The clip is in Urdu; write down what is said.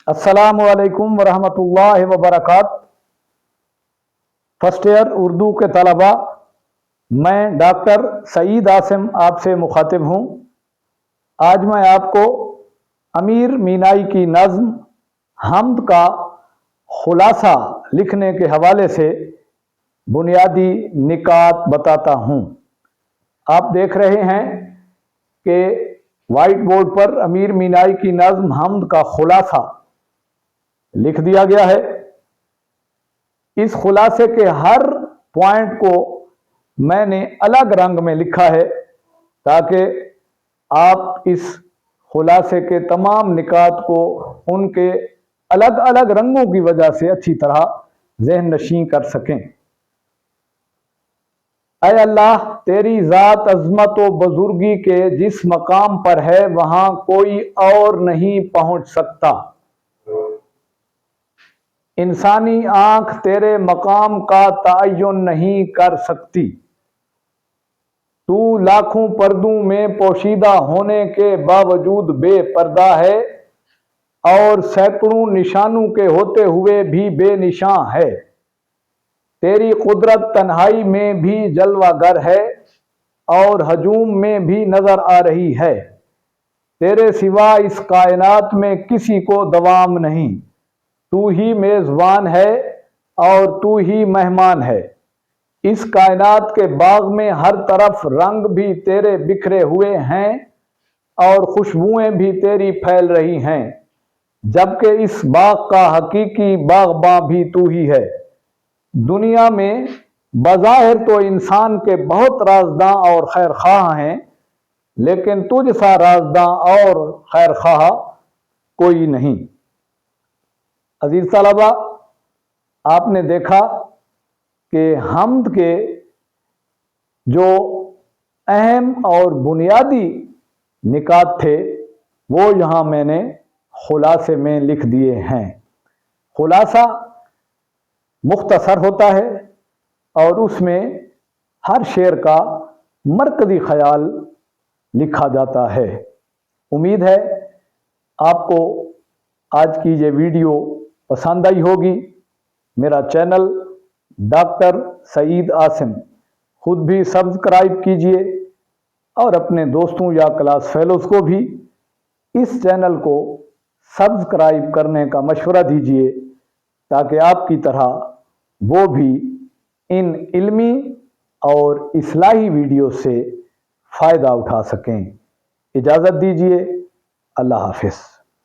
السلام علیکم ورحمۃ اللہ وبرکاتہ۔ فرسٹ ایئر اردو کے طلباء، میں ڈاکٹر سعید عاصم آپ سے مخاطب ہوں۔ آج میں آپ کو امیر مینائی کی نظم حمد کا خلاصہ لکھنے کے حوالے سے بنیادی نکات بتاتا ہوں۔ آپ دیکھ رہے ہیں کہ وائٹ بورڈ پر امیر مینائی کی نظم حمد کا خلاصہ لکھ دیا گیا ہے۔ اس خلاصے کے ہر پوائنٹ کو میں نے الگ رنگ میں لکھا ہے تاکہ آپ اس خلاصے کے تمام نکات کو ان کے الگ الگ رنگوں کی وجہ سے اچھی طرح ذہن نشین کر سکیں۔ اے اللہ، تیری ذات عظمت و بزرگی کے جس مقام پر ہے وہاں کوئی اور نہیں پہنچ سکتا۔ انسانی آنکھ تیرے مقام کا تعین نہیں کر سکتی۔ تو لاکھوں پردوں میں پوشیدہ ہونے کے باوجود بے پردہ ہے اور سینکڑوں نشانوں کے ہوتے ہوئے بھی بے نشاں ہے۔ تیری قدرت تنہائی میں بھی جلوہ گر ہے اور ہجوم میں بھی نظر آ رہی ہے۔ تیرے سوا اس کائنات میں کسی کو دوام نہیں۔ تو ہی میزبان ہے اور تو ہی مہمان ہے۔ اس کائنات کے باغ میں ہر طرف رنگ بھی تیرے بکھرے ہوئے ہیں اور خوشبوئیں بھی تیری پھیل رہی ہیں، جبکہ اس باغ کا حقیقی باغباں بھی تو ہی ہے۔ دنیا میں بظاہر تو انسان کے بہت رازداں اور خیر خواہ ہیں، لیکن تجھ سا رازداں اور خیر خواہ کوئی نہیں۔ عزیز طلباء، آپ نے دیکھا کہ حمد کے جو اہم اور بنیادی نکات تھے وہ یہاں میں نے خلاصے میں لکھ دیے ہیں۔ خلاصہ مختصر ہوتا ہے اور اس میں ہر شعر کا مرکزی خیال لکھا جاتا ہے۔ امید ہے آپ کو آج کی یہ ویڈیو پسند آئی ہوگی۔ میرا چینل ڈاکٹر سعید عاصم خود بھی سبسکرائب کیجئے اور اپنے دوستوں یا کلاس فیلوز کو بھی اس چینل کو سبسکرائب کرنے کا مشورہ دیجئے تاکہ آپ کی طرح وہ بھی ان علمی اور اصلاحی ویڈیو سے فائدہ اٹھا سکیں۔ اجازت دیجئے، اللہ حافظ۔